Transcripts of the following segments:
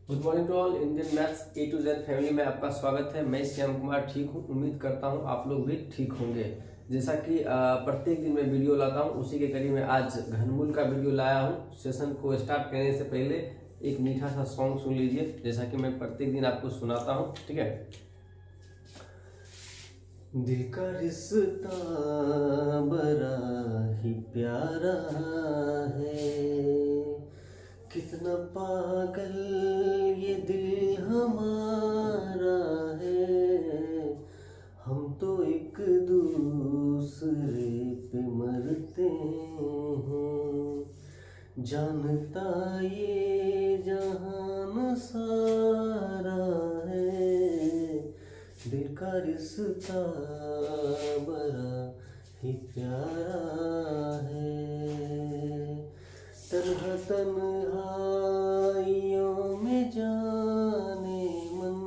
Good morning to all. Indian maths A to Z family में आपका स्वागत है। मैं श्याम कुमार ठीक हूँ। उम्मीद करता हूँ आप लोग भी ठीक होंगे। जैसा कि प्रत्येक दिन मैं वीडियो लाता हूँ, उसी के कड़ी में आज घनमूल का वीडियो लाया हूँ। सेशन को स्टार्ट करने से पहले एक मीठा सा सॉन्ग सुन लीजिए, जैसा कि मैं प्रत्येक दिन आपको सुनाता हूँ। ठीक है। दिल का रिश्ता बड़ा ही प्यारा है, कितना पागल ये दिल हमारा है। हम तो एक दूसरे पे मरते हैं, जानता ये जहान सारा है। दिल का रिश्ता बड़ा ही प्यारा है। तन्हा तन्हाइयों में जाने मन,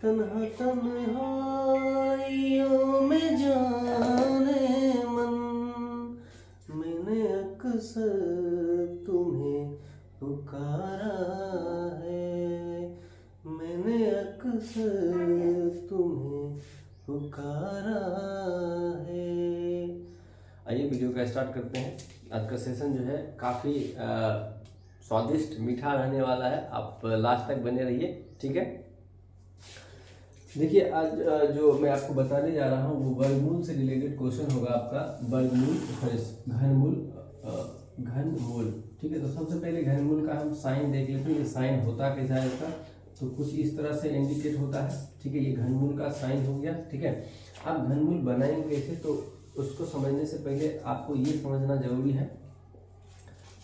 तन्हा तन्हाइयों में जाने मन। मैंने अक्सर तुम्हें पुकारा है, मैंने अक्सर तुम्हें पुकारा है। आइए वीडियो का स्टार्ट करते हैं। आज का सेशन जो है काफ़ी स्वादिष्ट मीठा रहने वाला है। आप लास्ट तक बने रहिए। ठीक है। देखिए, आज जो मैं आपको बताने जा रहा हूँ वो वर्गमूल से रिलेटेड क्वेश्चन होगा आपका। वर्गमूल घनमूल। ठीक है। तो सबसे पहले घनमूल का हम साइन देख लेते हैं। ये साइन होता कैसा है इसका, तो कुछ इस तरह से इंडिकेट होता है। ठीक है। ये घनमूल का साइन हो गया। ठीक है। आप घनमूल बनाएंगे कैसे, तो उसको समझने से पहले आपको ये समझना जरूरी है।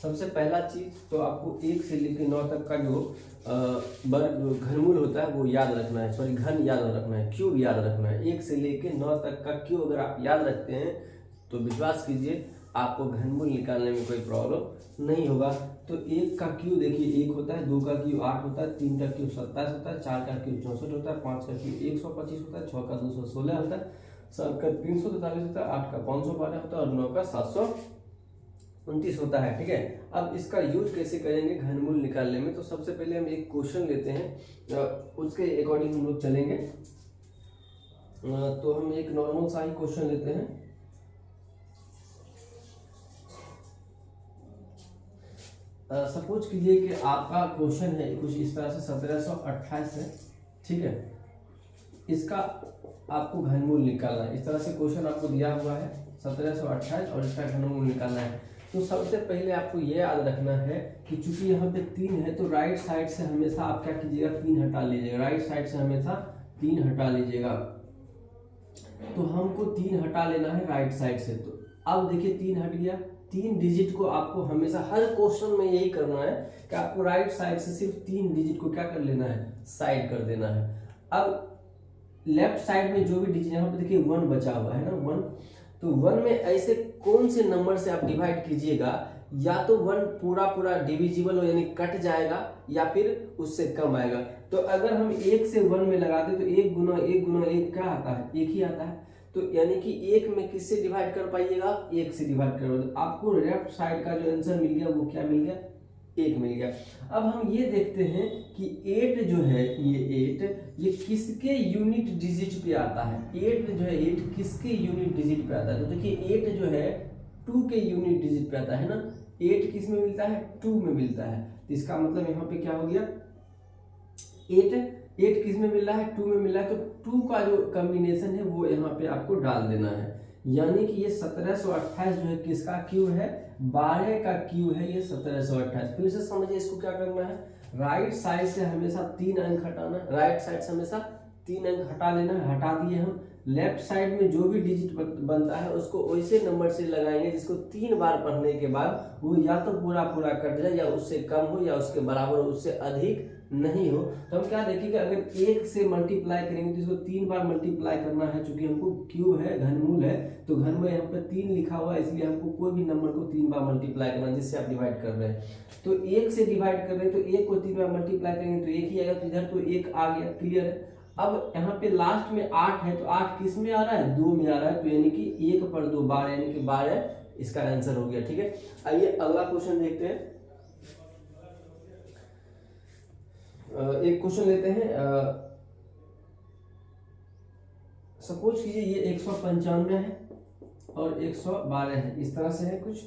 सबसे पहला चीज तो आपको 1 से लेकर 9 तक का जो घनमूल होता है वो याद रखना है। सॉरी, घन याद रखना है, क्यूब याद रखना है। 1 से लेकर 9 तक का क्यूब अगर आप याद रखते हैं तो विश्वास कीजिए आपको घनमूल निकालने में कोई प्रॉब्लम नहीं होगा। तो 1 का क्यूब देखिए 1 होता है, 2 का क्यूब 8 होता है, 3 का क्यूब 27 होता है, 4 का क्यूब 64 होता है, 5 का क्यूब 125 होता है, 6 का 216 होता है, 7 का 343 होता है, 8 का 512 होता है और 9 का 729 होता है। ठीक है। अब इसका यूज कैसे करेंगे घनमूल निकालने में, तो सबसे पहले हम एक क्वेश्चन लेते हैं, उसके अकॉर्डिंग हम लोग चलेंगे। तो हम एक नॉर्मल सा ही क्वेश्चन लेते हैं। सपोज कीजिए कि आपका क्वेश्चन है कुछ इस तरह से 1728 है। ठीक है। इसका आपको घनमूल निकालना है। इस तरह से क्वेश्चन आपको दिया हुआ है 1728 और इसका घनमूल निकालना है। तो सबसे पहले आपको यह याद रखना है कि चूंकि यहाँ पे 3 है तो राइट साइड से हमेशा आप क्या कीजिएगा, 3 हटा लीजिएगा। राइट साइड से हमेशा 3 हटा लीजिएगा। तो हमको 3 हटा लेना है राइट साइड से। तो अब देखिए 3 हट गया। 3 डिजिट को आपको हमेशा हर क्वेश्चन में यही करना है कि आपको राइट साइड से सिर्फ 3 डिजिट को क्या कर लेना है, साइड कर देना है। अब लेफ्ट साइड में जो भी डिजिट, यहाँ पे देखिए 1 बचा हुआ है ना, 1। तो 1 में ऐसे कौन से नंबर से आप डिवाइड कीजिएगा, या तो 1 पूरा पूरा डिविजिबल हो यानी कट जाएगा, या फिर उससे कम आएगा। तो अगर हम 1 से 1 में लगाते तो 1 गुना 1 गुना 1 क्या आता है, 1 ही आता है। तो यानी कि 1 में किससे डिवाइड कर पाइएगा, 1 से डिवाइड करोगे तो आपको लेफ्ट साइड का जो आंसर मिल गया वो क्या मिल गया, 1 मिल गया। अब हम ये देखते हैं कि 8 जो है, ये 8 ये किसके यूनिट डिजिट पे आता है। 8 जो है 8 किसके यूनिट डिजिट पे आता है, तो देखिए 8 जो है 2 के यूनिट डिजिट पे आता है ना। 8 किस में मिलता है, 2 में मिलता है। तो इसका मतलब यहाँ पे क्या हो गया, 8 किस में मिल रहा है, 2 में मिल रहा है। तो 2 का जो कॉम्बिनेशन है वो यहाँ पे आपको डाल देना है। यानी कि ये 1728 जो है किसका क्यूब है, 12 का क्यूब है ये 1728। फिर से समझिए इसको क्या करना है, राइट साइड से हमेशा 3 अंक हटाना है। राइट साइड से हमेशा 3 अंक हटा लेना है। हटा दिए हम। लेफ्ट साइड में जो भी डिजिट बनता है उसको वैसे नंबर से लगाएंगे जिसको 3 बार पढ़ने के बाद वो या तो पूरा पूरा कट जाए, या उससे कम हो, या उसके बराबर हो, उससे अधिक नहीं हो। तो हम क्या देखेंगे, अगर 1 से मल्टीप्लाई करेंगे तो इसको 3 बार मल्टीप्लाई करना है। चूंकि हमको क्यूब है, घनमूल है, तो घन में यहाँ पे 3 लिखा हुआ है, इसलिए हमको कोई भी नंबर को 3 बार मल्टीप्लाई करना है जिससे आप डिवाइड कर रहे हैं। तो 1 से डिवाइड कर रहे हैं तो 1 को 3 बार मल्टीप्लाई करेंगे तो 1 ही आएगा। तो इधर तो 1 आ गया, क्लियर है। अब यहाँ पे लास्ट में 8 है, तो 8 किस में आ रहा है, 2 में आ रहा है। तो यानी कि 1 पर 2 12, यानी कि 12 इसका आंसर हो गया। ठीक है। आइए अगला क्वेश्चन देखते हैं। एक क्वेश्चन लेते हैं। सपोज कीजिए ये 195 है और 112 है, इस तरह से है कुछ।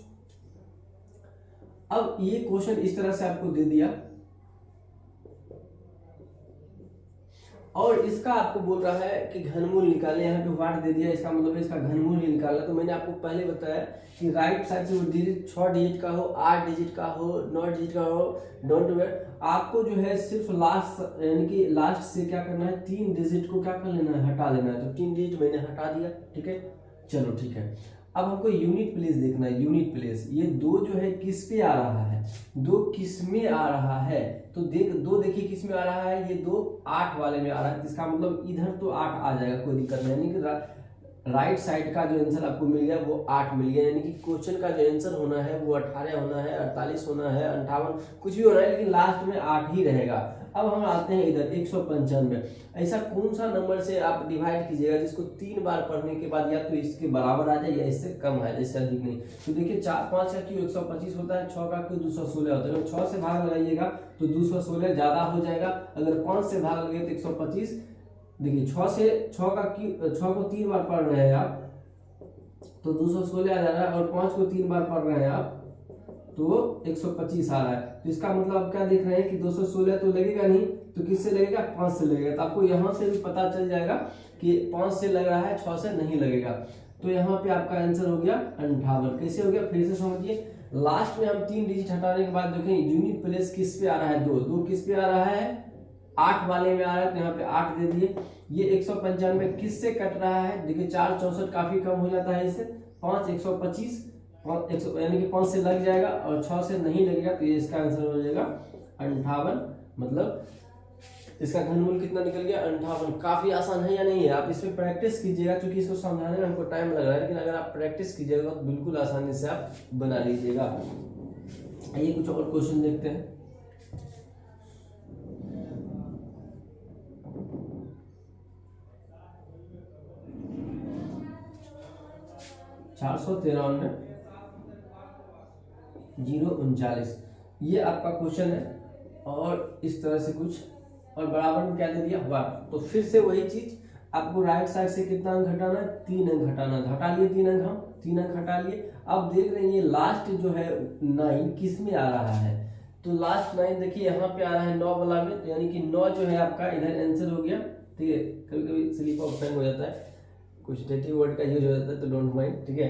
अब ये क्वेश्चन इस तरह से आपको दे दिया और इसका आपको बोल रहा है कि घनमूल निकालें। यहाँ पे वाट दे दिया, इसका मतलब है इसका घनमूल ही निकालना। तो मैंने आपको पहले बताया कि राइट साइड से वो डिजिट 6 डिजिट का हो, 8 डिजिट का हो, 9 डिजिट का हो, डोंट वेयर, आपको जो है सिर्फ लास्ट यानी कि लास्ट से क्या करना है, 3 डिजिट को क्या कर लेना है, हटा लेना है। तो 3 डिजिट मैंने हटा दिया, ठीक है। चलो ठीक है, अब हमको यूनिट प्लेस देखना है। यूनिट प्लेस ये 2 जो है किस पे आ रहा है, 2 किस में आ रहा है, तो देखिए किस में आ रहा है, ये 2 8 वाले में आ रहा है। इसका मतलब इधर तो 8 आ जाएगा, कोई दिक्कत नहीं। यानी कि राइट साइड का जो आंसर आपको मिल गया वो 8 मिल गया। यानी कि क्वेश्चन का जो आंसर होना है वो 18 होना है, 48 होना है, 58 कुछ भी होना है, लेकिन लास्ट में 8 ही रहेगा। अब हम आते हैं इधर 195। ऐसा कौन सा नंबर से आप डिवाइड कीजिएगा जिसको 3 बार पढ़ने के बाद या तो इसके बराबर आ जाए या इससे कम आ जाए, इससे अधिक नहीं। तो देखिए 4 5 का क्यों 125 होता है, 6 का क्यों 216 होता है। अगर 6 से भाग लगाइएगा तो 216 ज्यादा हो जाएगा, अगर 5 से भाग लगे तो 125। देखिए 6 को 3 बार पढ़ रहे हैं आप तो 216 आ जा रहा है, और 5 को 3 बार पढ़ रहे हैं आप तो 125 आ रहा है। तो इसका मतलब आप क्या देख रहे हैं कि 216 तो लगेगा नहीं, तो किससे लगेगा, 5 से लगेगा। तो आपको यहाँ से भी पता चल जाएगा कि 5 से लग रहा है, 6 से नहीं लगेगा। तो यहाँ पे आपका आंसर हो गया 58। कैसे हो गया, फिर से समझिए। लास्ट में हम 3 डिजिट हटाने के बाद देखें यूनिट प्लेस किस पे आ रहा है, 2 किस पे आ रहा है, 8 वाले में आ रहा है, तो यहाँ पे 8 दे दिए। ये 195 किस से कट रहा है, देखिए 4 64 काफी कम हो जाता है इससे, 5 125 यानी कि 5 से लग जाएगा और 6 से नहीं लगेगा, तो ये इसका आंसर हो जाएगा 58। मतलब इसका घनमूल कितना निकल गया, 58। काफी आसान है या नहीं है, आप इसमें प्रैक्टिस कीजिएगा, क्योंकि इसको समझाने में हमको टाइम लग रहा है, लेकिन अगर आप प्रैक्टिस कीजिएगा तो बिल्कुल आसानी से आप बना लीजिएगा। आइए कुछ और क्वेश्चन देखते हैं। चार 039 ये आपका क्वेश्चन है, और इस तरह से कुछ, और बराबर में क्या दे दिया, वाट। तो फिर से वही चीज, आपको राइट साइड से कितना अंक हटाना है, 3 अंक हटाना है। हटा लिए 3 अंक, हम 3 अंक हटा लिए। अब देख रहे हैं ये लास्ट जो है 9 किस में आ रहा है, तो लास्ट 9 देखिए यहाँ पे आ रहा है 9 वाला में, तो यानी कि 9 जो है आपका इधर आंसर हो गया, ठीक है। कभी कभी स्लिप ऑफ टंग हो जाता है, कुछ नेटिव वर्ड का यूज हो जाता है, तो डोंट माइंड, ठीक है।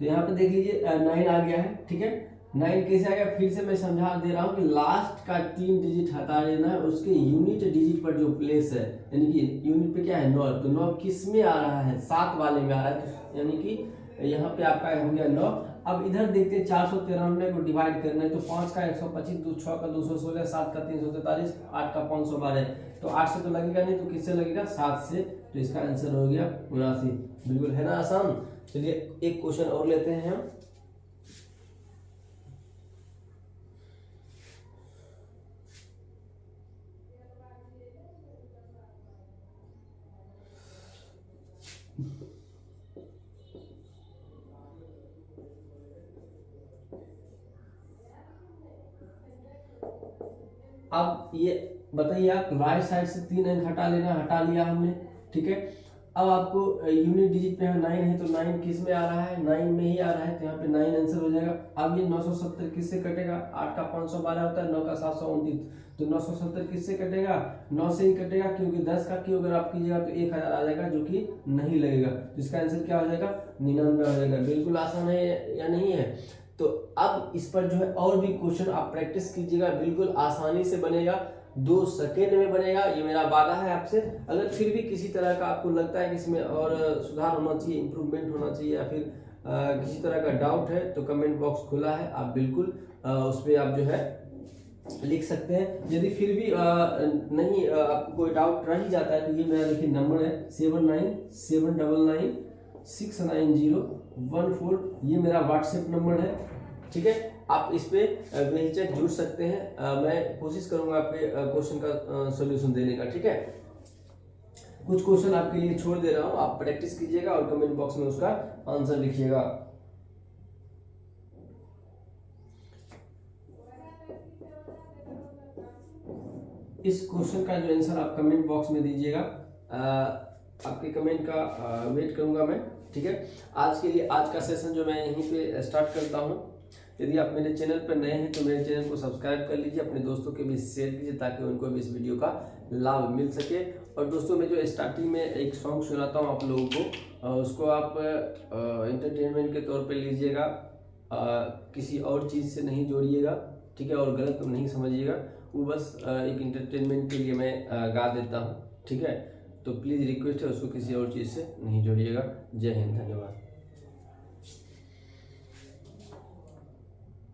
तो यहाँ पे देख लीजिए 9 आ गया है, ठीक है। 9 कैसे आ गया, फिर से मैं समझा दे रहा हूँ कि लास्ट का 3 डिजिट हटा लेना है, उसके यूनिट डिजिट पर जो प्लेस है, यानी कि यूनिट पे क्या है 9, तो 9 किस में आ रहा है, 7 वाले में आ रहा है, तो यानी कि यहाँ पे आपका हो गया 9। अब इधर देखते हैं 493 को डिवाइड करना है, तो 5 का 125, 6 का 216, 7 का 343, 8 का 512, तो 8 से तो लगेगा नहीं, तो किससे लगेगा, 7 से। तो इसका आंसर हो गया 79। बिल्कुल है ना आसान। चलिए एक क्वेश्चन और लेते हैं हम। अब ये बताइए, आप राइट साइड से 3 अंक हटा लेना, हटा लिया हमने, ठीक है। अब आपको यूनिट डिजिट पे 9 है, तो 9 किस में आ रहा है, 9 में ही आ रहा है, तो यहाँ पे 9 आंसर हो जाएगा। अब ये 970 किससे कटेगा, 8 का 512 होता है, 9 का 729, तो 970 किससे कटेगा, 9 से ही कटेगा, क्योंकि 10 का क्यों अगर आप कीजिएगा तो 1000 आ जाएगा, जो कि नहीं लगेगा। तो इसका आंसर क्या हो जाएगा, 99 हो जाएगा। बिल्कुल आसान है या नहीं है। तो अब इस पर जो है और भी क्वेश्चन आप प्रैक्टिस कीजिएगा, बिल्कुल आसानी से बनेगा, 2 सेकेंड में बनेगा, ये मेरा वादा है आपसे। अगर फिर भी किसी तरह का आपको लगता है कि इसमें और सुधार होना चाहिए, इम्प्रूवमेंट होना चाहिए, या फिर किसी तरह का डाउट है, तो कमेंट बॉक्स खुला है, आप बिल्कुल उस पर आप जो है लिख सकते हैं। यदि फिर भी नहीं आपको कोई डाउट रह ही जाता है, तो ये मेरा देखिए नंबर है 7979969014, ये मेरा व्हाट्सएप नंबर है, ठीक है। आप इस पे बेहिचक जुड़ सकते हैं, मैं कोशिश करूंगा आपके क्वेश्चन का सॉल्यूशन देने का, ठीक है। कुछ क्वेश्चन आपके लिए छोड़ दे रहा हूं, आप प्रैक्टिस कीजिएगा और कमेंट बॉक्स में उसका आंसर लिखिएगा। इस क्वेश्चन का जो आंसर आप कमेंट बॉक्स में दीजिएगा। आपके कमेंट का वेट करूंगा मैं, ठीक है। आज के लिए आज का सेशन जो मैं यहीं पे स्टार्ट करता हूं। यदि आप मेरे चैनल पर नए हैं तो मेरे चैनल को सब्सक्राइब कर लीजिए, अपने दोस्तों के बीच शेयर कीजिए ताकि उनको भी इस वीडियो का लाभ मिल सके। और दोस्तों, मैं जो स्टार्टिंग में एक सॉन्ग सुनाता हूँ आप लोगों को, उसको आप एंटरटेनमेंट के तौर पे लीजिएगा, किसी और चीज़ से नहीं जोड़िएगा, ठीक है, और गलत नहीं समझिएगा। वो बस एक इंटरटेनमेंट के लिए मैं गा देता हूँ, ठीक है। तो प्लीज़ रिक्वेस्ट है, उसको किसी और चीज़ से नहीं जोड़िएगा। जय हिंद, धन्यवाद।